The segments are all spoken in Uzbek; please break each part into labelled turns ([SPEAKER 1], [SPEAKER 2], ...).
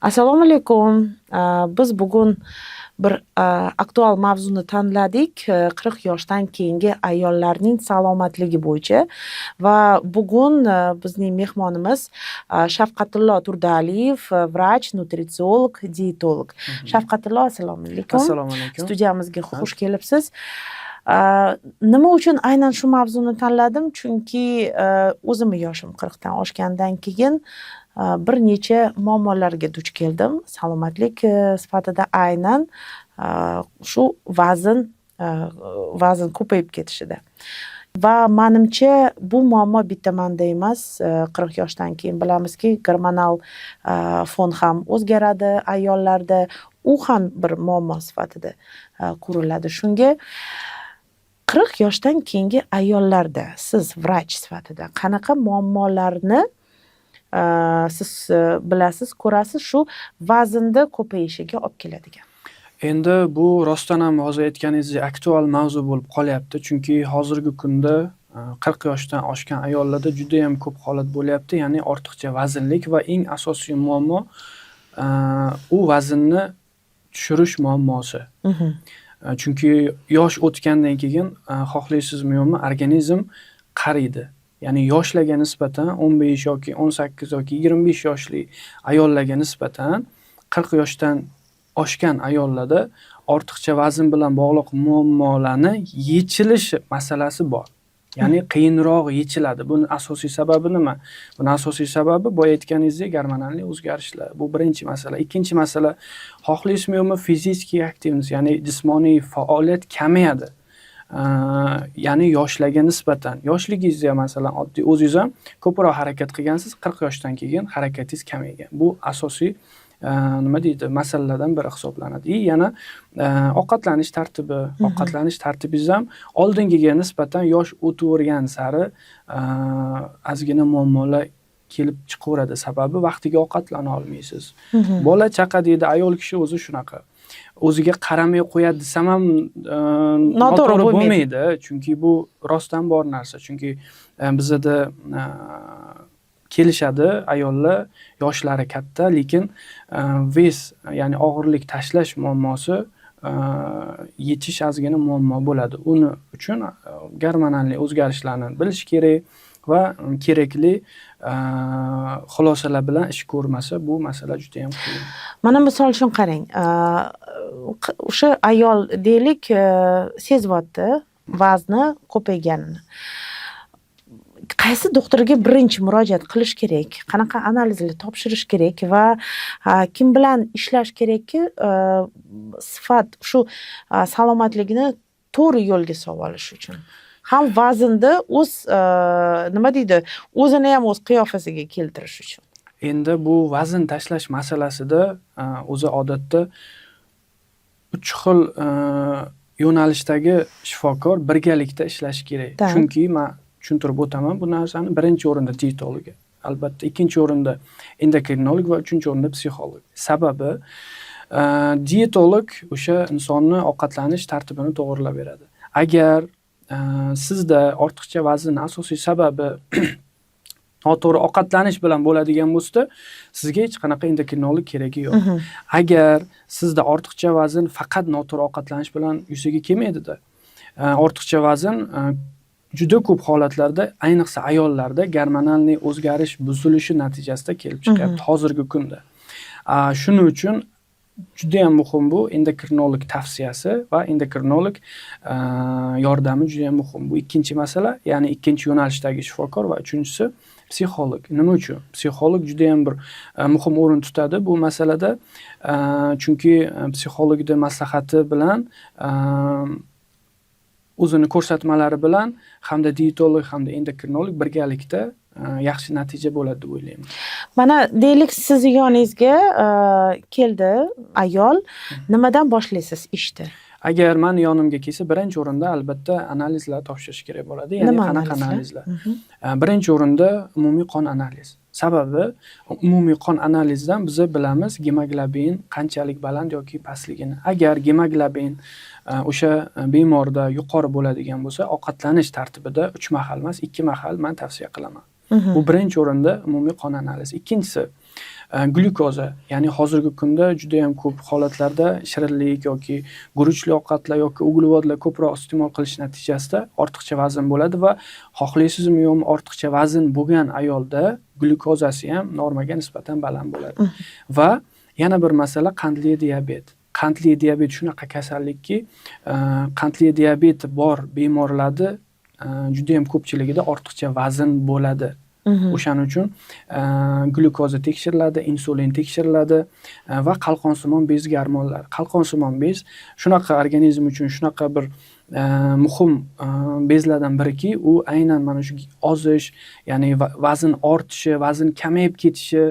[SPEAKER 1] Assalomu alaykum. Biz bugun bir aktual mavzuni tanladik. 40 yoshdan keyingi ayollarning salomatligi bo'yicha va bugun bizning mehmonimiz Shafqatullo Turdialiyev, vrach, nutritsiolog, diyetolog. Shafqatullo, assalomu alaykum.
[SPEAKER 2] Assalomu alaykum.
[SPEAKER 1] Studiyamizga xush kelibsiz. Nima uchun aynan shu mavzuni tanladim? Chunki o'zimning yoshim 40 dan oshgandan keyin bir necha muammolarga duch keldim. Salomatlik sifatida aynan shu vazn ko'payib ketishida. Va menimcha bu muammo bitta menda emas. 40 yoshdan keyin bilamizki, gormonal fon ham o'zgaradi ayollarda. U ham bir muammo sifatida ko'riladi. Shunga 40 yoshdan keyingi ayollarda siz vrach sifatida qanaqa muammolarni siz bilasiz, ko'rasiz, shu vaznda ko'payishiga olib keladigan?
[SPEAKER 2] Endi bu rostdan ham hozir aytganingizdek aktual mavzu bo'lib qolyapti, chunki hozirgi kunda 40 yoshdan oshgan ayollarda juda ham ko'p holat bo'lyapti, ya'ni ortiqcha vaznlik va eng asosiy muammo u vaznni tushirish muammosi. Chunki yosh o'tgandan keyin xohlaysizmi yo'qmi, organizm qariydi. Ya'ni yoshlarga nisbatan 15 yoki 18 yoki 25 yoshli ayollarga nisbatan 40 yoshdan oshgan ayollarda ortiqcha vazn bilan bog'liq muammolarni yechilishi masalasi bor. Ya'ni qiyinroq yechiladi. Buning asosiy sababi nima? Buning asosiy sababi boya aytganingizdek gormonal o'zgarishlar. Bu birinchi masala. Ikkinchi masala, xohlaysizmi yo'qmi, fiziki aktivnost, ya'ni jismoniy faoliyat kamayadi. Ya'ni yoshlarga nisbatan, yoshligingizda masalan oddiy o'zingiz ham ko'proq harakat qilgansiz, 40 yoshdan keyin harakatingiz kamaygan. Bu asosiy nima deydi, masalalardan biri hisoblanadi. Yana ovqatlanish tartibi, ovqatlanish tartibingiz ham oldingiga nisbatan yosh o'tavergan sari ozgina muammolar kelib chiqaveradi. Sababi vaqtiga ovqatlana olmaysiz. Bola chaqa deydi, ayol kishi o'zi shunaqa. O'ziga qaramay qo'yadi desam ham noto'g'ri bo'lmaydi, chunki bu rostdan bor narsa. Chunki bizda kelishadi ayollar, yoshlari katta, lekin ves, ya'ni og'irlik tashlash muammosi yechish ozgina muammo bo'ladi. Uni uchun gormonal o'zgarishlarni bilish kerak va kerakli xulosalar bilan ish ko'rmasa bu masala juda ham qiyin.
[SPEAKER 1] Mana misol uchun qarang, o'sha ayol deylik sezyapti vazni ko'payganini. Qaysi doktorga birinchi murojaat qilish kerak? Qanaqa analizlar topshirish kerak va kim bilan ishlash kerakki, sifat shu salomatligini to'g'ri yo'lga solib olish uchun? Ham vaznda o'z nima deydi, o'zini ham o'z qiyofasiga keltirish uchun.
[SPEAKER 2] Endi bu vazn tashlash masalasida o'zi odatda 3 xil yo'nalishdagi shifokor birgalikda ishlashi kerak. Chunki men tushuntirib o'taman bu narsani. Birinchi o'rinda diyetolog, albatta, ikkinchi o'rinda endokrinolog va uchinchi o'rinda psixolog. Sababi diyetolog o'sha insonni ovqatlanish tartibini to'g'rilab beradi. Agar sizda ortiqcha vazn asosiy sababi noto'g'ri ovqatlanish bilan bo'ladigan bo'lsa, sizga hech qanaqa endokrinolog keragi yo'q. Agar sizda ortiqcha vazn faqat noto'g'ri ovqatlanish bilan yuzaga kelmaydi-da. Ortiqcha vazn juda ko'p holatlarda, ayniqsa ayollarda gormonal o'zgarish buzilishi natijasida kelib chiqyapti hozirgi kunda. Shuning uchun juda ham muhim bu endokrinolog tavsiyasi va endokrinolog yordami juda ham muhim. Bu ikkinchi masala, ya'ni ikkinchi yo'nalishdagi shifokor va uchinchisi psixolog. Nima uchun? Psixolog juda ham bir muhim o'rin tutadi bu masalada. Chunki psixologning maslahati bilan o'zini ko'rsatmalari bilan hamda diyetolog hamda endokrinolog birgalikda yaxshi natija bo'ladi deb o'ylayman.
[SPEAKER 1] Mana deylik siz yoningizga keldi ayol, nimadan boshlaysiz ishni?
[SPEAKER 2] Agar meni yonimga kelsa, birinchi o'rinda albatta analizlar topshirish kerak bo'ladi. Ya'ni qanaqa analizlar? Birinchi o'rinda umumiy qon analiz. Sababi umumiy qon analizidan biz bilamiz gemoglobin qanchalik baland yoki pastligini. Agar gemoglobin o'sha bemorda yuqori bo'ladigan bo'lsa, ovqatlanish tartibida 3 mahal emas, 2 mahal men tavsiya qilaman. Bu birinchi o'rinda umumiy qon analizi. Ikkinchisi, glyukoza, ya'ni hozirgi kunda juda ham ko'p holatlarda shirinlik yoki guruchli ovqatlar yoki uglevodlar ko'proq iste'mol qilish natijasida ortiqcha vazn bo'ladi va xohlaysizmi yo'qmi ortiqcha vazn bo'lgan ayolda glyukozasi ham normaga nisbatan baland bo'ladi. Va yana bir masala qandli diabet. Qandli diabet shunaqa kasallikki, qandli diabeti bor bemorlarda juda ham ko'pchiligida ortiqcha vazn bo'ladi. O'shaning uchun glyukoza tekshiriladi, insulin tekshiriladi va qalqonsimon bez gormonlar. Qalqonsimon bez shunaqa organizm uchun shunaqa bir muhim bezlardan biriki, u aynan mana shu ozish, ya'ni vazn ortishi, vazn kamayib ketishi,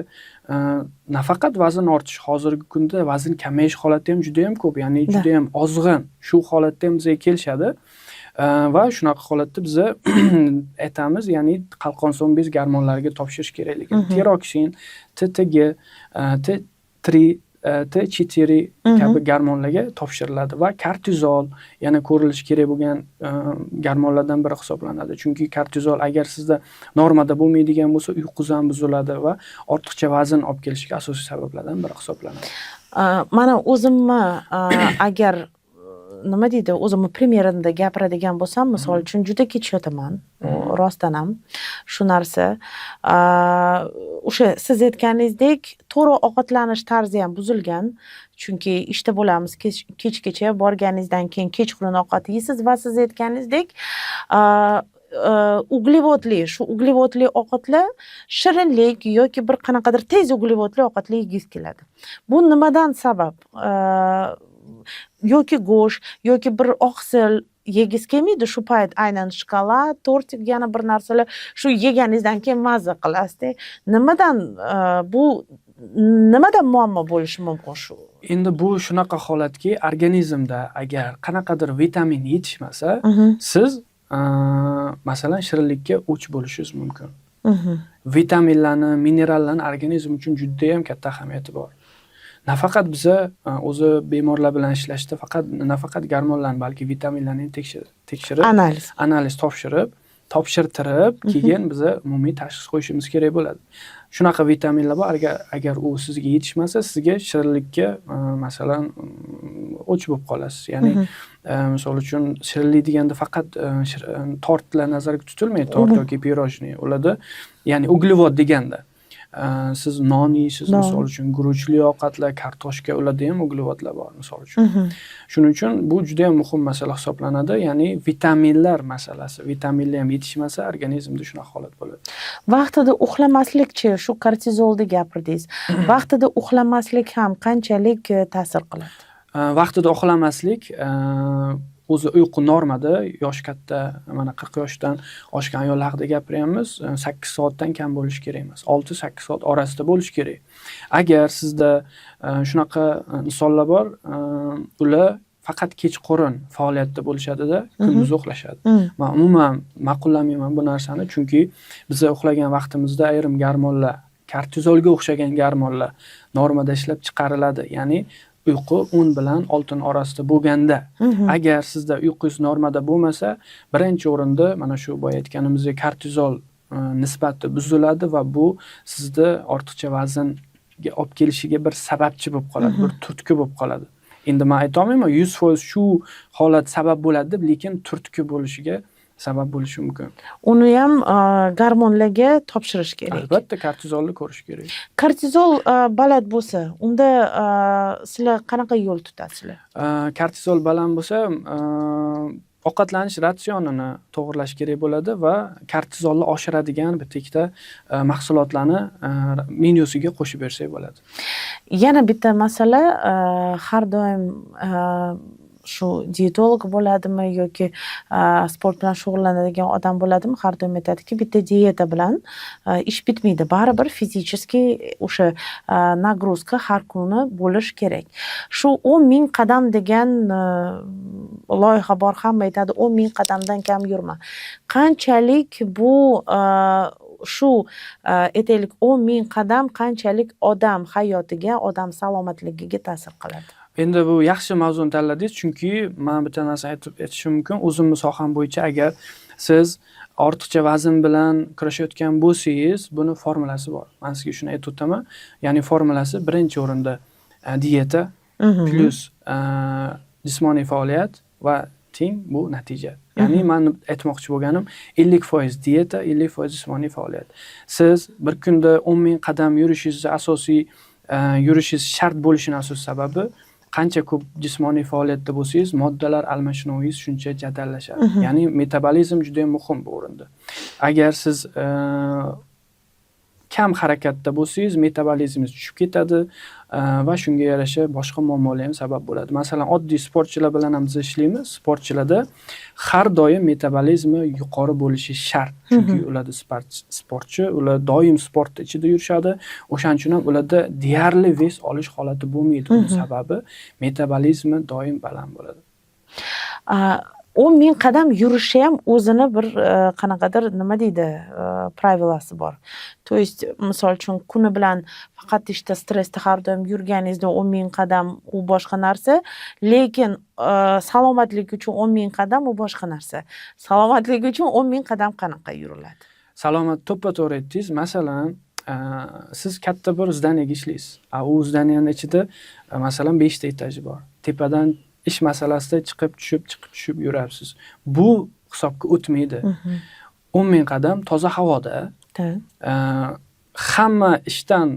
[SPEAKER 2] nafaqat vazn ortish, hozirgi kunda vazn kamayish holati ham juda ham ko'p, ya'ni juda ham ozg'in. Shu holatda ham bizga kelishadi. Va shunaqa holatda biz aytamiz, ya'ni qalqonsimon bez gormonlariga topshirish kerakligini. Tiroksin, TTG, T3, T4 kabi gormonlarga topshiriladi va kortizol yana ko'rilishi kerak bo'lgan gormonlardan biri hisoblanadi. Chunki kortizol agar sizda normada bo'lmaydigan bo'lsa, uyqungiz ham buziladi va ortiqcha vazn olib kelishiga asosiy sabablardan biri hisoblanadi.
[SPEAKER 1] Mana o'zimni agar nima deydi, o'zimni premyerimda gapiradigan bo'lsam, misol uchun juda kech yotaman. Rostdan ham shu narsa. O'sha siz aytganingizdek, to'g'ri ovqatlanish tarzi ham buzilgan. Chunki ishda bo'lamiz, kechgacha borganingizdan keyin kechqurun ovqat yeysiz va siz aytganingizdek, shu uglevodli ovqatlar shirinlik yoki bir qanaqadir tez uglevodli ovqatlar yegingiz keladi. Bu nimadan sabab? Yoki go'sht yoki bir oqsil yegingiz kelmaydi, shu payt aynan shokolad, tortik, yana bir narsalar shu yeganingizdan keyin mazza qilasizda. Nimadan muammo bo'lishi mumkin shu?
[SPEAKER 2] Endi bu shunaqa holatki, organizmda agar qanaqadir vitamin yetishmasa, siz masalan shirinlikka o'ch bo'lishingiz mumkin. Vitaminlarni, minerallarni organizm uchun juda ham katta ahamiyati bor. Nafaqat biza o'zi bemorlar bilan ishlashda nafaqat gormonlarni, balki vitaminlarni tekshirib, analiz topshirtirib, keyin biza umumiy tashxis qo'yishimiz kerak bo'ladi. Shunaqa vitaminlar bor, agar u sizga yetishmasa, sizga shirinlikka masalan o'ch bo'lib qolasiz. Ya'ni misol uchun shirinlik deganda faqat tortlar nazarda tutilmaydi, tort yoki pirojniy. Ularda ya'ni uglevod deganda siz non yeysiz, misol uchun guruchli ovqatlar, kartoshka, ularda ham uglevodlar bor, misol uchun. Shuning uchun bu juda ham muhim masala hisoblanadi, ya'ni vitaminlar masalasi. Vitaminlar ham yetishmasa, organizmda shunaqa holat bo'ladi.
[SPEAKER 1] Vaqtida uxlamaslikchi, shu kortizolni gapirdingiz. Vaqtida uxlamaslik ham qanchalik ta'sir qiladi?
[SPEAKER 2] Vaqtida uxlamaslik o'zi uyqu normada, yosh katta, mana 40 yoshdan oshgan ayollar haqida gapiryapmiz, 8 soatdan kam bo'lishi kerak emas. 6-8 soat orasida bo'lishi kerak. Agar sizda shunaqa insonlar bor, ular faqat kechqurun faoliyatda bo'lishadi-da, kunduz uxlashadi. Men umuman ma'qullamayman bu narsani, chunki biz uxlagan vaqtimizda ayrim gormonlar, kortizolga o'xshagan gormonlar normada ishlab chiqariladi. Ya'ni uyqu 10 bilan 6 orasida bo'lganda, agar sizda uyqungiz normada bo'lmasa, birinchi o'rinda mana shu boya aytganimizdek kortizol nisbati buziladi va bu sizda ortiqcha vaznga olib kelishiga bir sababchi bo'lib qoladi, bir turtki bo'lib qoladi. Endi men ayta olmayman 100% shu holat sabab bo'ladi deb, lekin turtki bo'lishiga sabab bo'lishi mumkin.
[SPEAKER 1] Uni ham gormonlarga topshirish kerak.
[SPEAKER 2] Albatta, kortizolni ko'rish kerak.
[SPEAKER 1] Kortizol baland bo'lsa, unda sizlar qanaqa yo'l tutasizlar?
[SPEAKER 2] Kortizol baland bo'lsa, ovqatlanish ratsionini to'g'irlash kerak bo'ladi va kortizolni oshiradigan bitta ikkita mahsulotlarni menyusiga qo'shib bersak bo'ladi.
[SPEAKER 1] Yana bitta masala, har doim shu dietolog bo'ladimi yoki sport bilan shug'ullanadigan odam bo'ladimi, har doim aytadiki, bitta dieta bilan ish bitmaydi. Baribir fizически o'sha nagruzka har kuni bo'lish kerak. Shu 10,000 qadam degan loyiha bor, hamma aytadi 10,000 qadamdan kam yurma. Qanchalik bu shu aytaylik 10,000 qadam qanchalik odam hayotiga, odam salomatligiga ta'sir qiladi?
[SPEAKER 2] Endi bu yaxshi mavzuni tanladingiz, chunki men bitta narsa aytishim mumkin. O'zimning soham bo'yicha agar siz ortiqcha vazn bilan kurashayotgan bo'lsangiz, buni formulasi bor. Men sizga shuni aytib o'taman. Ya'ni formulasi birinchi o'rinda dieta plus jismoniy faoliyat va teng bu natija. Ya'ni men aytmoqchi bo'lganim 50% dieta, 50% jismoniy faoliyat. Siz bir kunda 10,000 qadam yurishingiz asosiy yurishingiz shart bo'lishining asosiy sababi qancha ko'p jismoniy faoliyatda bo'lsangiz, moddalar almashinuvingiz shuncha jadallashadi. Ya'ni metabolizm juda ham muhim bu o'rinda. Agar siz kam harakatda bo'lsangiz, metabolizmingiz tushib ketadi va shunga yarasha boshqa muammolar ham sabab bo'ladi. Masalan, oddiy sportchilar bilan ham biz ishlaymiz. Sportchilarda har doim metabolizmi yuqori bo'lishi shart. Chunki ularda sportchi, ular doim sport ichida yurishadi. O'shaning uchun ham ularda deyarli vес olish holati bo'lmaydi. Buning sababi metabolizmi doim baland bo'ladi.
[SPEAKER 1] 10,000 qadam yurishi ham o'zini bir qanaqadir nima deydi, pravilasi bor. To есть, misol uchun kuni bilan faqat ishda stressda har doim yurganingizda 10,000 qadam u boshqa narsa, lekin salomatlik uchun 10,000 qadam u boshqa narsa. Salomatlik uchun 10,000 qadam qanaqa yuriladi?
[SPEAKER 2] Salomat to'ppa-to'g'ri aytdingiz. Masalan, siz katta bir zdaniyada ishlaysiz. U zdaniyaning ichida masalan 5 ta etaji bor. Tepadan ish masalasida chiqib tushib yurasiz. Bu hisobga o'tmaydi. 10,000 qadam toza havoda, hamma ishdan,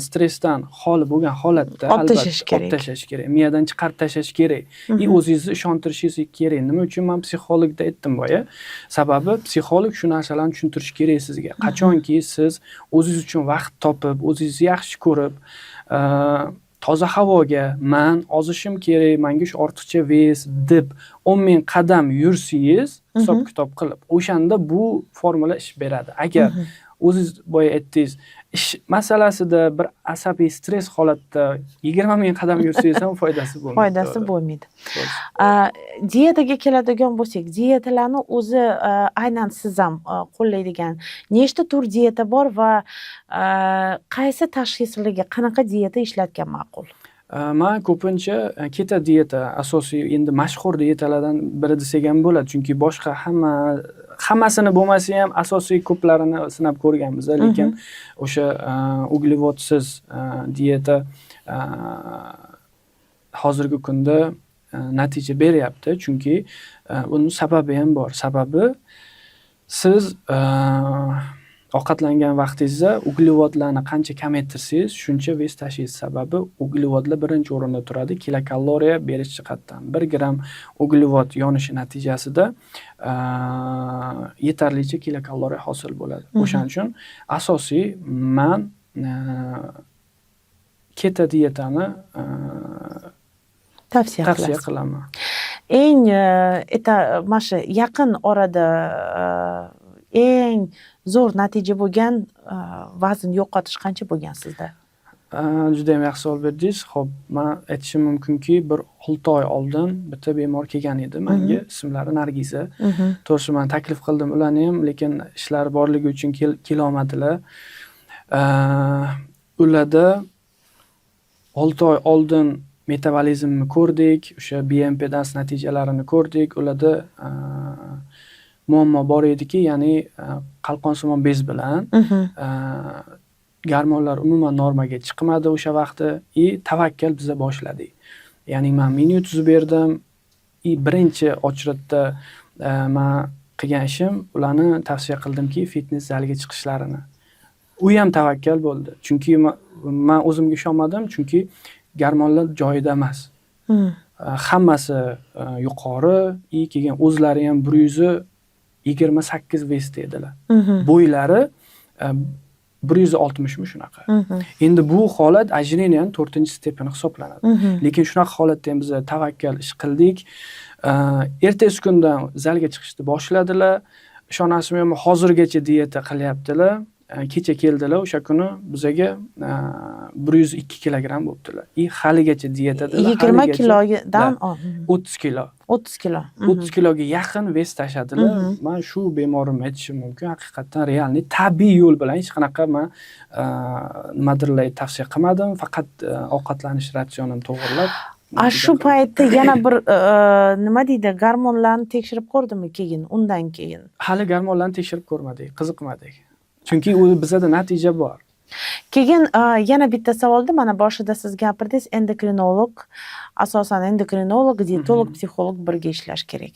[SPEAKER 2] stressdan xoli bo'lgan holatda albatta olib tashlash kerak. Miyadan chiqarib tashlash kerak. O'zingizni ishontirishingiz kerak. Nima uchun men psixologda aytdim boya? Sababi psixolog shu narsalarni tushuntirish kerak sizga. Qachonki siz o'zingiz uchun vaqt topib, o'zingizni yaxshi ko'rib, toza havoga men ozishim kerak, menga shu ortiqcha ves deb 10,000 qadam yursangiz, hisob-kitob qilib, o'shanda bu formula ish beradi. Agar o'zingiz boya aytdingiz, ish masalasida bir asabiy stress holatda 20,000 qadam yursangiz ham foydasi bo'lmaydi.
[SPEAKER 1] Foydasi bo'lmaydi. Dietaga keladigan bo'lsak, dietalarni o'zi aynan siz ham qo'llaydigan nechta tur dieta bor va qaysi tashxislarga qanaqa dieta ishlatgan ma'qul?
[SPEAKER 2] Men ko'pincha keto dieta asosiy, endi mashhur dietalardan biri desak ham bo'ladi, chunki boshqa hammasini bo'lmasa ham asosiy ko'plarini sinab ko'rganmiz, lekin o'sha uglevodsiz dieta hozirgi kunda natija beryapti, chunki buning sababi ham bor. Sababi siz ovqatlangan vaqtingizda uglevodlarni qancha kamaytirsangiz, shuncha vес tashiysiz. Sababi uglevodlar birinchi o'rinda turadi kilokaloriya berish jihatdan. 1 gram uglevod yonishi natijasida yetarlicha kilokaloriya hosil bo'ladi. O'shaning uchun asosiy men keto dietani tavsiya qilaman.
[SPEAKER 1] Eng mana yaqin orada eng zo'r natija bo'lgan vazn yo'qotish qancha bo'lgan sizda?
[SPEAKER 2] Juda ham yaxshi savol berdingiz. Xo'p, men aytishim mumkinki, bir 6 oy oldin bitta bemor kelgan edi menga, ismlari Nargiza. To'g'risi men taklif qildim ularni ham, lekin ishlar borligi uchun kela olmadilar. Ularda 6 oy oldin metabolizmni ko'rdik, o'sha BMP dans natijalarini ko'rdik. Ularda muammo bor ediki, ya'ni qalqonsimon bez bilan gormonlar umuman normaga chiqmadi o'sha vaqtda. Tavakkal biza boshladik. Ya'ni men menyu tuzib berdim. Birinchi ochratda men qilgan ishim, ularni tavsiya qildimki, fitness zaliga chiqishlarini. U ham tavakkal bo'ldi. Chunki men o'zimga ishonmadim, chunki gormonlar joyida emas. Hammasi yuqori, keyin o'zlari ham 128 vesda edilar. Bo'ylari 160 shunaqa. Endi bu holat ajreniyaning 4-stepeni hisoblanadi. Lekin shunaqa holatda ham biz tavakkal ish qildik. Ertasi kundan zalga chiqishni boshladilar. Ishonasizmi, hozirgacha dieta qilyaptilar. Kecha keldilar, o'sha kuni bizaga 102 kilogramm bo'libdilar. Haligacha dietada
[SPEAKER 1] 20 kilodan
[SPEAKER 2] 30 kilo.
[SPEAKER 1] 30 kilo.
[SPEAKER 2] 30 kiloga yaqin ves tashadilar. Men shu bemorimni aytishim mumkin, haqiqatan realni tabiiy yo'l bilan hech qanaqa men nimadirlar tavsiya qilmadim, faqat ovqatlanish ratsionini to'g'rilab
[SPEAKER 1] Shu paytda yana bir nima deydi, gormonlarni tekshirib ko'rdimi keyin, undan keyin?
[SPEAKER 2] Hali gormonlarni tekshirib ko'rmadik, qiziqmadik. Chunki u bizda natija bor.
[SPEAKER 1] Keyin yana bitta savolda mana boshida siz gapirdingiz, endokrinolog, asosan endokrinolog, dietolog, psixolog birga ishlash kerak.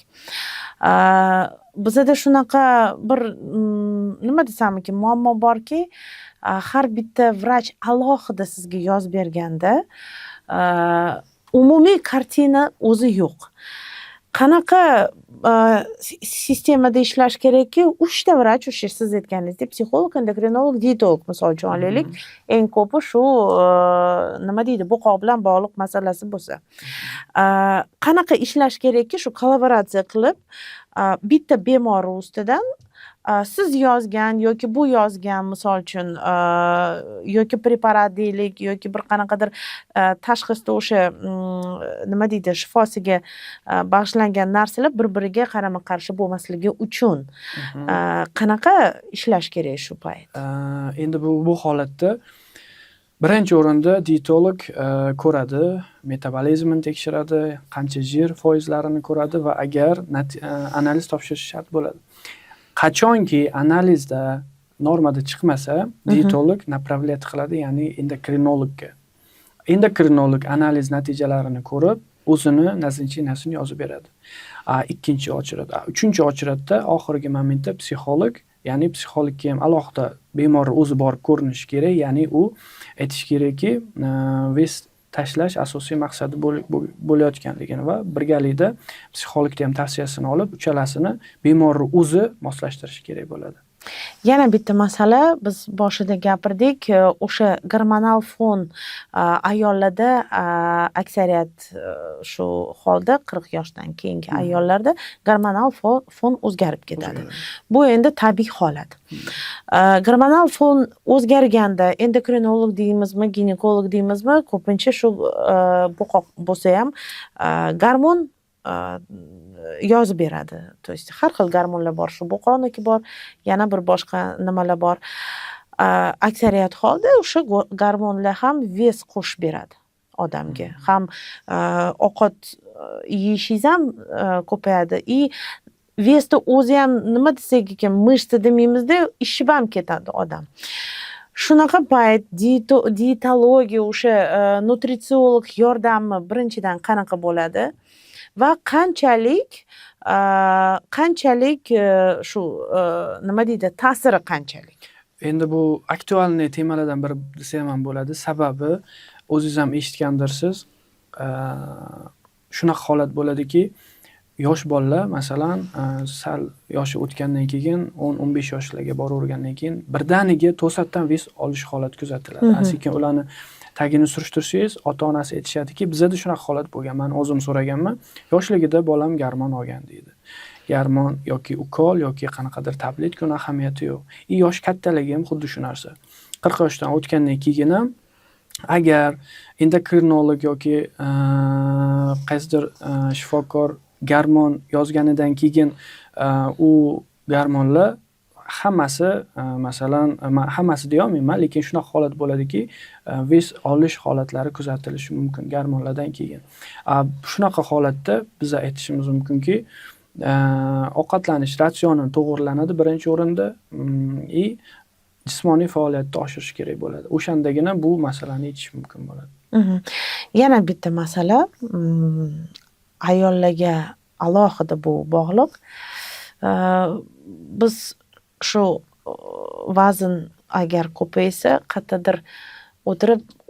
[SPEAKER 1] Bizda shunaqa bir nima desam ekan, muammo borki, har bitta vrach alohida sizga yozib berganda umumiy kartina o'zi yo'q. Qanaqa sistemada ishlash kerakki, 3 ta vrach, o'sha siz aytganingizdek, psixolog, endokrinolog, dietolog misol uchun olaylik, eng ko'pi shu nima deydi, buqoq bilan bog'liq masalasi bo'lsa. Qanaqa ishlash kerakki, shu kollaboratsiya qilib bitta bemor ustidan siz yozgan yoki bu yozgan misol uchun yoki preparat deylik yoki bir qanaqadir tashxisda o'sha nima deydi, shifosiga bag'ishlangan narsalar bir-biriga qarama-qarshi bo'lmasligi uchun qanaqa ishlash kerak shu payt?
[SPEAKER 2] Endi bu holatda birinchi o'rinda dietolog ko'radi, metabolizmini tekshiradi, qancha jir foizlarini ko'radi va agar analiz topshirish shart bo'ladi. Qachonki analizda normada chiqmasa, dietolog направлять qiladi, ya'ni endokrinologga. Endokrinolog analiz natijalarini ko'rib, o'zini назначениесini yozib beradi. Ikkinchi ochrat. Uchinchi ochratda oxirgi momentda psixolog, ya'ni psixologga ham alohida bemor o'zi borib ko'rinishi kerak, ya'ni u aytish kerakki, vес tashlash asosiy maqsadi bo'layotganligini va birgalikda psixologning ham tavsiyasini olib, uchalasini bemorni o'zi moslashtirish kerak bo'ladi.
[SPEAKER 1] Yana bitta masala, biz boshida gapirdik, o'sha gormonal fon ayollarda aksariyat shu holda 40 yoshdan keyingi ayollarda gormonal fon o'zgarib ketadi. Bu endi tabiiy holat. Gormonal fon o'zgarganda endokrinolog deymizmi, ginekolog deymizmi, ko'pincha shu buqoq bo'lsa ham gormon yozib beradi. То есть har xil gormonlar bor, shu buqoniki bor, yana bir boshqa nimalar bor. Aksariyat holda o'sha gormonlar ham ves qo'shib beradi odamga. Ham ovqat yeyishingiz ham ko'payadi. Vesda o'zi ham nima desak ekan, mышца demaymizda, ishib ham ketadi odam. Shunaqa payt dietologiya, o'sha nutritsiolog yordami birinchidan qanaqa bo'ladi? Va qanchalik shu nima deydi, ta'siri qanchalik?
[SPEAKER 2] Endi bu aktualniy temalardan biri desam ham bo'ladi. Sababi o'zingiz ham eshitgandirsiz. Shunaqa holat bo'ladiki, yosh bolalar masalan sal yoshi o'tgandan keyin 10-15 yoshlarga boravergandan keyin birdaniga to'satdan ves olish holati kuzatiladi. Sekin ularni tagini surishtirsangiz, ota-onasi aytishadiki, bizda shunaqa holat bo'lgan. Men o'zim so'raganman. Yoshligida bolam gormon olgan deydi. Gormon yoki ukol yoki qanaqadir tabletka uni ahamiyati yo'q. Yosh kattaligi ham xuddi shu narsa. 40 yoshdan o'tgandan keyin ham agar endokrinolog yoki qaysidir shifokor gormon yozganidan keyin u gormonlar hammasi masalan hammasi deya olmayman, lekin shunaqa holat bo'ladiki, ves olish holatlari kuzatilishi mumkin gormonlardan keyin. Shunaqa holatda biz aytishimiz mumkinki, ovqatlanish ratsionini to'g'rilanadi birinchi o'rinda, jismoniy faoliyatni oshirish kerak bo'ladi. O'shandagina bu masalani yechish mumkin bo'ladi.
[SPEAKER 1] Yana bitta masala, ayollarga alohida bu bog'liq. Biz shu vazn agar ko'paysa, qayerdadir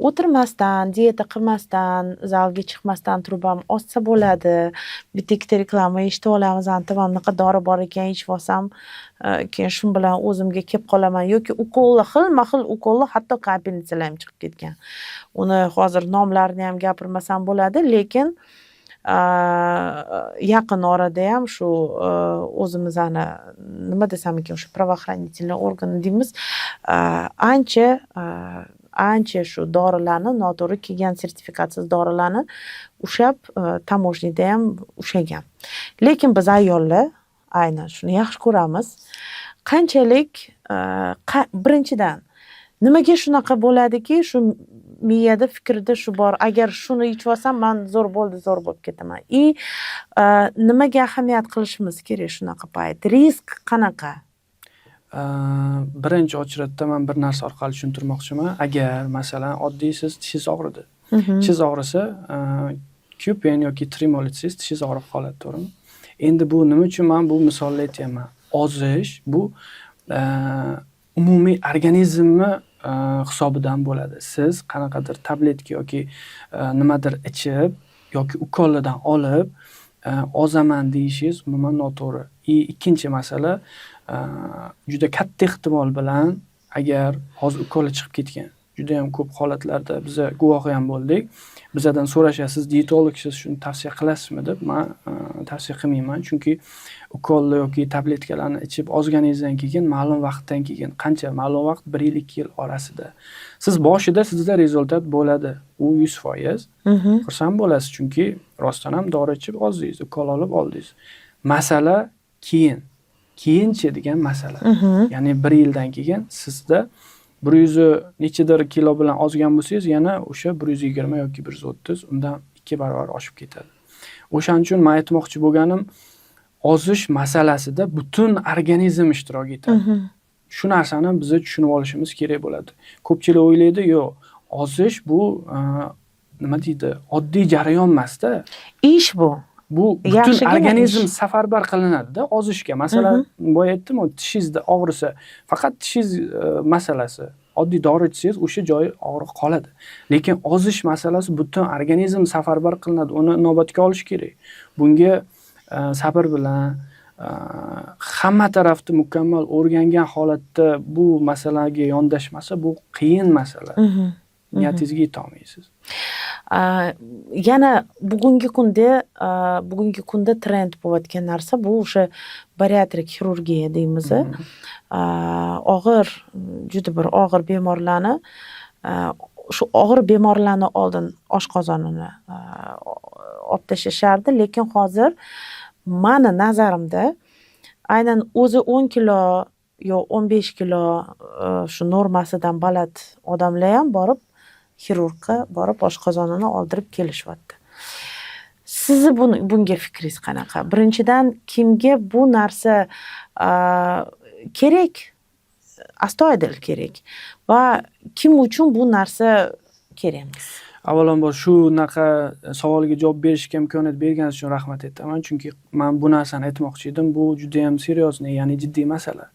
[SPEAKER 1] o'tirmasdan, dieta qilmasdan, zalga chiqmasdan turib ham ozsa bo'ladi. Bitta reklama eshitib olamiz, antimamnaqa dori bor ekan, ichib olsam, keyin shu bilan o'zimga kelib qolaman yoki ukollar, xilma-xil ukollar, hatto kapelnitsalar ham chiqib ketgan. Uni hozir nomlarini ham gapirmasam bo'ladi, lekin yaqin orada ham shu o'zimizni nima desam ekan, o'sha правоохранительный орган deymiz, ancha shu dorilarni, noto'g'ri kelgan sertifikatsiz dorilarni ushab, tamojnida ham ushagan. Lekin biz ayollar aynan shuni yaxshi ko'ramiz. Qanchalik birinchidan nimaga shunaqa bo'ladiki, shu miyada fikrda shu bor, agar shuni ichib olsam man zo'r bo'lib ketaman. Nimaga ahamiyat qilishimiz kerak shunaqa payt? Risk qanaqa?
[SPEAKER 2] Birinchi ochratda men bir narsa orqali tushuntirmoqchiman. Agar masalan oddiy siz tishingiz og'ridi. Tishingiz og'risa, Kupen yoki Trimol ichsangiz tishingiz og'rib qoladi, to'g'rimi? Endi bu nima uchun men bu misolni aytyapman? Ozish bu umumiy organizmni hisobidan bo'ladi. Siz qanaqadir tabletka yoki nimadir ichib yoki ukollardan olib ozaman deyishingiz umuman noto'g'ri. Ikkinchi masala, juda katta ehtimol bilan agar hozir ukoli chiqib ketgan, juda ham ko'p holatlarda biz guvohi ham bo'ldik. Bizdan so'rashasiz, dietologsiz shuni tavsiya qilasizmi deb. Men tavsiya qilmayman, chunki ukolni yoki tabletkalarni ichib ozganingizdan keyin ma'lum vaqtdan keyin, qancha ma'lum vaqt 1 yil 2 yil orasida siz boshida sizda rezultat bo'ladi. U 100%. Xursand bo'lasiz, chunki rostdan ham dori ichib ozdingiz, ukol olib oldingiz. Masala keyinchi degan masala. Ya'ni 1 yildan keyin sizda 100 nechadir kilo bilan ozgan bo'lsangiz, yana o'sha 120 yoki 130 undan 2 barobar oshib ketadi. O'shaning uchun men aytmoqchi bo'lganim, ozish masalasida butun organizm ishtirok etadi. Shu narsani biz tushunib olishimiz kerak bo'ladi. Ko'pchilik o'ylaydi, yo'q, ozish bu nima deydi, oddiy jarayon emas-da.
[SPEAKER 1] Ish bu.
[SPEAKER 2] Bu butun organizm safarbar qilinadi-da ozishga. Masalan, boya aytdim, tishingizda og'risa, faqat tishingiz masalasi. Oddiy dori ichsangiz o'sha joyi og'riq qoladi. Lekin ozish masalasi butun organizm safarbar qilinadi. Uni inobatga olish kerak. Bunga sabr bilan hamma tarafda mukammal o'rgangan holatda bu masalaga yondashmasa, bu qiyin masala. Niyatingizga yeta olmaysiz.
[SPEAKER 1] Yana bugungi kunda trend bo'layotgan narsa bu o'sha bariatrik xirurgiya deymiz. Juda bir og'ir bemorlarni shu og'ir bemorlarni oldin oshqozonini olib tashlashardi, lekin hozir meni nazarimda aynan o'zi 10 kilo yo 15 kilo shu normasidan baland odamlar ham borib xirurgga borib oshqozonini oldirib kelishyapti. Sizni bunga fikringiz qanaqa? Birinchidan, kimga bu narsa kerak? Astoydil kerak. Va kim uchun bu narsa kerak?
[SPEAKER 2] Avvalambor shunaqa savolga javob berishga imkoniyat berganingiz uchun rahmat aytaman, chunki men bu narsani aytmoqchi edim. Bu juda ham seriozniy, ya'ni jiddiy masala.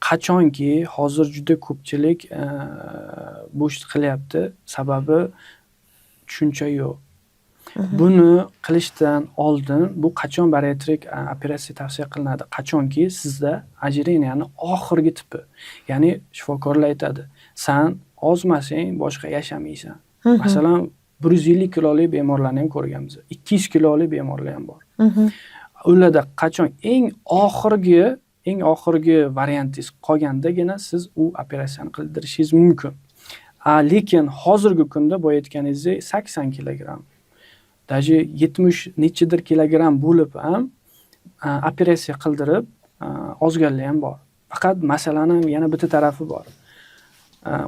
[SPEAKER 2] Qachonki hozir juda ko'pchilik bu ishni qilyapti, sababi tushuncha yo'q. Buni qilishdan oldin bu qachon bariatrik operatsiya tavsiya qilinadi? Qachonki sizda ojireniyaning oxirgi tipi, ya'ni shifokorlar aytadi, sen ozmasang boshqa yashamaysan. Masalan, 150 kiloli bemorlarni ham ko'rganmiz. 200 kiloli bemorlar ham bor. Ularda qachon eng oxirgi variantingiz qolgandagina siz u operatsiyani qildirishingiz mumkin. Lekin hozirgi kunda boya aytganingizdek 80 kilogramm, даже 70 nechidir kilogramm bo'lib ham operatsiya qildirib ozganlar ham bor. Faqat masalaning yana bitta tarafi bor.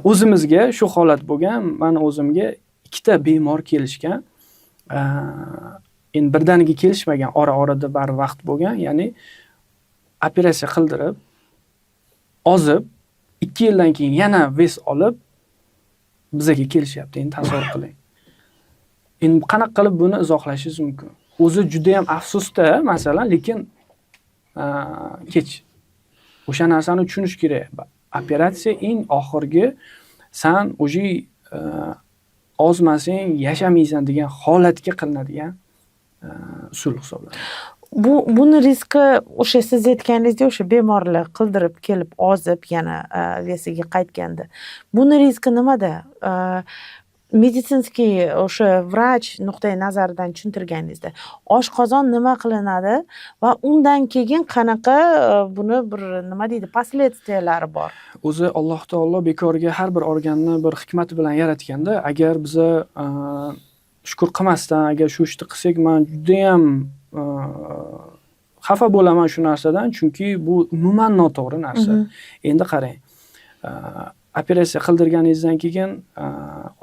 [SPEAKER 2] O'zimizga shu holat bo'lgan, men o'zimga 2 ta bemor kelishgan. Endi birdaniga kelishmagan, ora-orada bir vaqt bo'lgan, ya'ni operatsiya qildirib, ozib, 2 yildan keyin yana ves olib bizga kelishyapti. Endi tasavvur qiling. Endi qanaqa qilib buni izohlashingiz mumkin? O'zi juda ham afsusda, masalan, lekin kech. O'sha narsani tushunish kerak. Operatsiya eng oxirgi, sen o'zi ozmasang yashamaysan degan holatga qilinadigan usul hisoblanadi.
[SPEAKER 1] Buni riski o'sha siz aytganingizdek, o'sha bemorlar qildirib kelib ozib yana vesiga qaytganda. Buni riski nimada? Meditsinskiy o'sha vrach nuqtai nazaridan tushuntirganingizda oshqozon nima qilinadi va undan keyin qanaqa buni bir nima deydi, последствиялari bor.
[SPEAKER 2] O'zi Alloh taolo bekorga har bir organni bir hikmati bilan yaratganda, agar biz shukr qilmasdan agar shu ishni qilsak, men juda ham xafa bo'laman shu narsadan, chunki bu umuman noto'g'ri narsa. Endi qarang, operatsiya qildirganingizdan keyin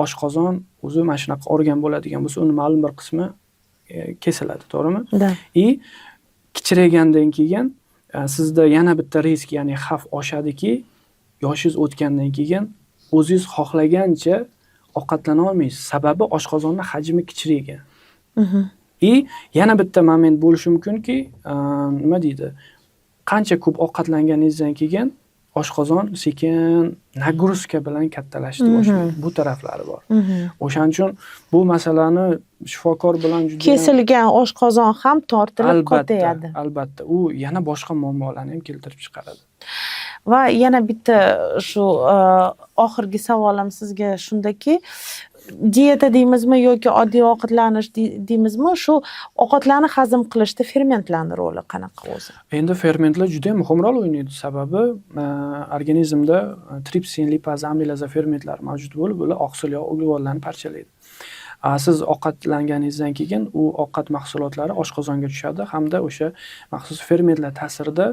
[SPEAKER 2] oshqozon o'zi mana shunaqa organ bo'ladigan bo'lsa, uni ma'lum bir qismi kesiladi, to'g'rimi?
[SPEAKER 1] Да.
[SPEAKER 2] Kichiraygandan keyin sizda yana bitta risk, ya'ni xavf oshadiki, yoshingiz o'tgandan keyin o'zingiz xohlagancha ovqatlana olmaysiz. Sababi oshqozonning hajmi kichiraygan. Yana bitta moment bo'lishi mumkinki, nima deydi? Qancha ko'p ovqatlanganingizdan keyin oshqozon sekin nagruzka bilan kattalashishni boshlaydi. Bu taraflari bor. O'shaning uchun bu masalani shifokor bilan juda
[SPEAKER 1] Kesilgan oshqozon ham tortilib qotayadi.
[SPEAKER 2] Albatta, u yana boshqa muammolarni ham keltirib chiqaradi.
[SPEAKER 1] Va yana bitta shu oxirgi savolim sizga shundaki, dieta deymizmi yoki oddiy ovqatlanish deymizmi, shu ovqatlarni hazm qilishda fermentlarning roli qanaqa o'zi?
[SPEAKER 2] Endi fermentlar juda ham muhim rol o'ynaydi. Sababi organizmda tripsin, lipaza, amilaza fermentlari mavjud bo'lib, ular oqsil yog', uglevodlarni parchalaydi. Siz ovqatlanganingizdan keyin u ovqat mahsulotlari oshqozonga tushadi hamda o'sha maxsus fermentlar ta'sirida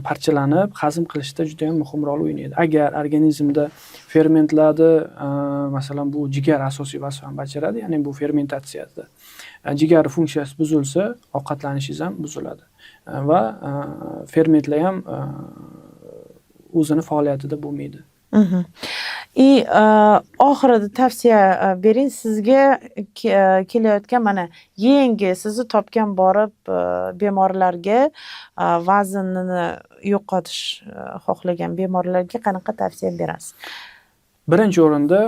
[SPEAKER 2] parchalanib, hazm qilishda juda ham muhim rol o'ynaydi. Agar organizmda fermentlarni, masalan, bu jigar asosiy vazifani bajaradi, ya'ni bu fermentatsiyada. Jigar funksiyasi buzilsa, ovqatlanishingiz ham buziladi. Va fermentlar ham o'zini faoliyatida bo'lmaydi.
[SPEAKER 1] Oxirida tavsiya bering, sizga kelayotgan mana yangi sizni topgan borib bemorlarga, vaznini yo'qotish xohlagan bemorlarga qanaqa tavsiya berasiz?
[SPEAKER 2] Birinchi o'rinda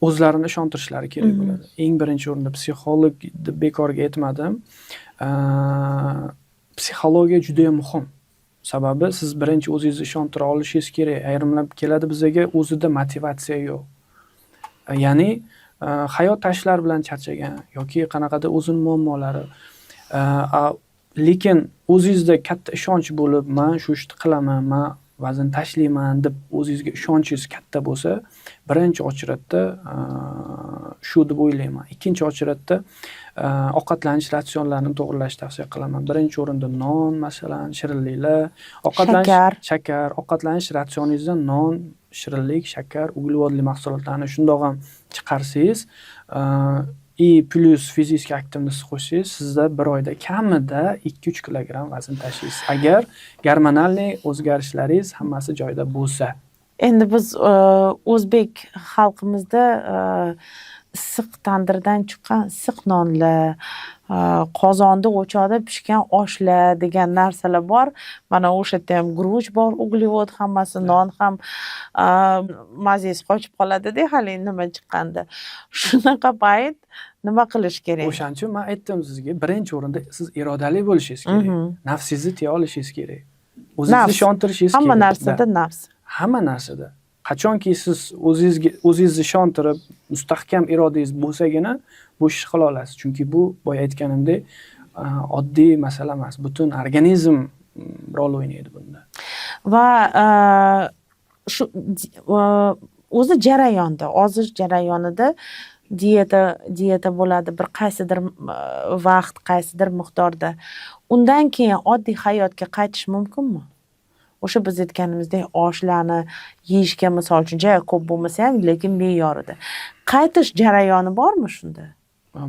[SPEAKER 2] o'zlarini ishontirishlari kerak bo'ladi. Eng birinchi o'rinda psixolog deb bekorga aytmadim. Psixologiya juda ham muhim. Sababi siz birinchi o'zingizni ishontira olishingiz kerak. Ayrimlar keladi bizga, o'zida motivatsiya yo'q. Ya'ni hayot tashlar bilan charchagan yoki qanaqadir o'zining muammolari. Lekin o'zingizda katta ishonch bo'lib, men shu ishni qilaman, men vazn tashlayman deb o'zingizga ishonchingiz katta bo'lsa, birinchi ochratda shu deb o'ylayman. Ikkinchi ochratda ovqatlanish ratsionlarini to'g'irlashni tavsiya qilaman. Birinchi o'rinda non, masalan, shirinliklar, shakar, ovqatlanish ratsioningizdan non, shirinlik, shakar, uglevodli mahsulotlarni shundoq ham chiqarsangiz, plus fizik aktivnost qo'shsangiz, sizda bir oyda kamida 2-3 kilogramm vazn tashlaysiz. Agar gormonal o'zgarishlaringiz hammasi joyida bo'lsa.
[SPEAKER 1] Endi biz o'zbek xalqimizda issiq tandirdan chiqqan issiq nonlar, qozonda o'choqda pishgan oshlar degan narsalar bor. Mana o'sha yerda ham guruch bor, uglevod hammasi, non ham mazasi qochib qoladi-da, hali nima chiqqanda. Shunaqa payt nima qilish kerak?
[SPEAKER 2] O'shaning uchun men aytdim sizga, birinchi o'rinda siz irodali bo'lishingiz kerak. Nafsingizni tiya olishingiz kerak. O'zingizni ishontirishingiz kerak.
[SPEAKER 1] Hamma narsada nafs.
[SPEAKER 2] Hamma narsada. Qachonki siz o'zingizni ishontirib, mustahkam irodangiz bo'lsagina bu ishni qila olasiz. Chunki bu boya aytganimdek oddiy masala emas. Butun organizm rol o'ynaydi bunda.
[SPEAKER 1] Va shu o'zi jarayonda, ozish jarayonida dieta bo'ladi bir qaysidir vaqt, qaysidir miqdorda. Undan keyin oddiy hayotga qaytish mumkinmi? O'sha biz aytganimizdek oshlarni yeyishga misol uchun juda ko'p bo'lmasa ham, lekin me'yorida. Qaytish jarayoni bormi shunda?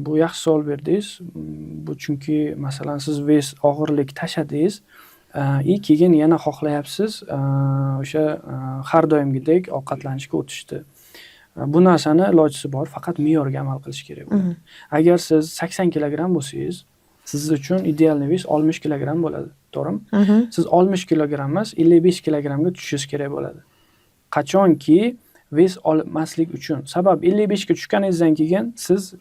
[SPEAKER 2] Bu yaxshi savol berdingiz. Bu chunki masalan siz og'irlik tashladingiz, keyin yana xohlayapsiz o'sha har doimgidek ovqatlanishga o'tishdi. Bu narsani ilojisi bor, faqat me'yorga amal qilish kerak bo'ladi. Agar siz 80 kilogramm bo'lsangiz, siz uchun ideal ves 60 kilogramm bo'ladi, to'g'rimi? Siz 60 kilogramm emas, 55 kilogrammga tushishingiz kerak bo'ladi. Qachonki ves olmaslik uchun. Sabab 55 ga tushganingizdan keyin siz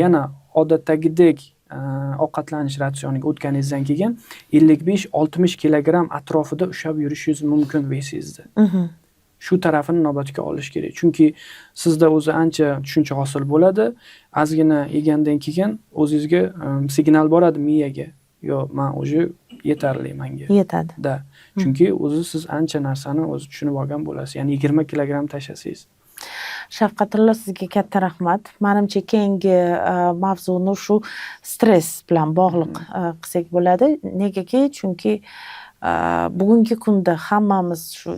[SPEAKER 2] yana odatdagidek ovqatlanish ratsioniga o'tganingizdan keyin 55-60 kilogramm atrofida ushlab yurishingiz mumkin vesingizda. Shu tarafini inobatga olish kerak. Chunki sizda o'zi ancha tushuncha hosil bo'ladi. Ozgina yegandan keyin o'zingizga signal boradi miyaga. Yo'q, men o'zi yetarli menga.
[SPEAKER 1] Yetadi.
[SPEAKER 2] Da. Chunki o'zi siz ancha narsani o'zi tushunib olgan bo'lasiz. Ya'ni 20 kilogramm tashlasangiz.
[SPEAKER 1] Shafqatullo, sizga katta rahmat. Menimcha keyingi mavzuni shu stress bilan bog'liq qilsak bo'ladi. Negaki? Chunki bugungi kunda hammamiz shu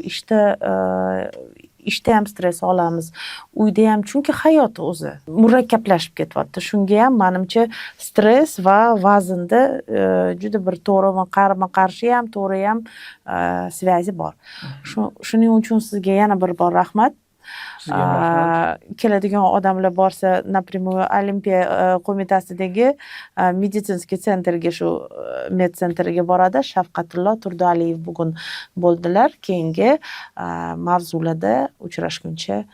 [SPEAKER 1] ishda ham stress olamiz, uyda ham, chunki hayot o'zi murakkablashib ketyapti. Shunga ham menimcha stress va vaznda juda bir to'g'ri qarama-qarshi ham, to'g'ri ham svazi bor. Shuning uchun sizga yana bir bor rahmat.
[SPEAKER 2] Sizga ham rahmat.
[SPEAKER 1] Keladigan odamlar borsa, например, Olimpiya qo'mitasidagi meditsinskiy sentrga, shu med sentrga boradi. Shafqatullo Turdialiyev bugun bo'ldilar. Keyingi mavzularda uchrashguncha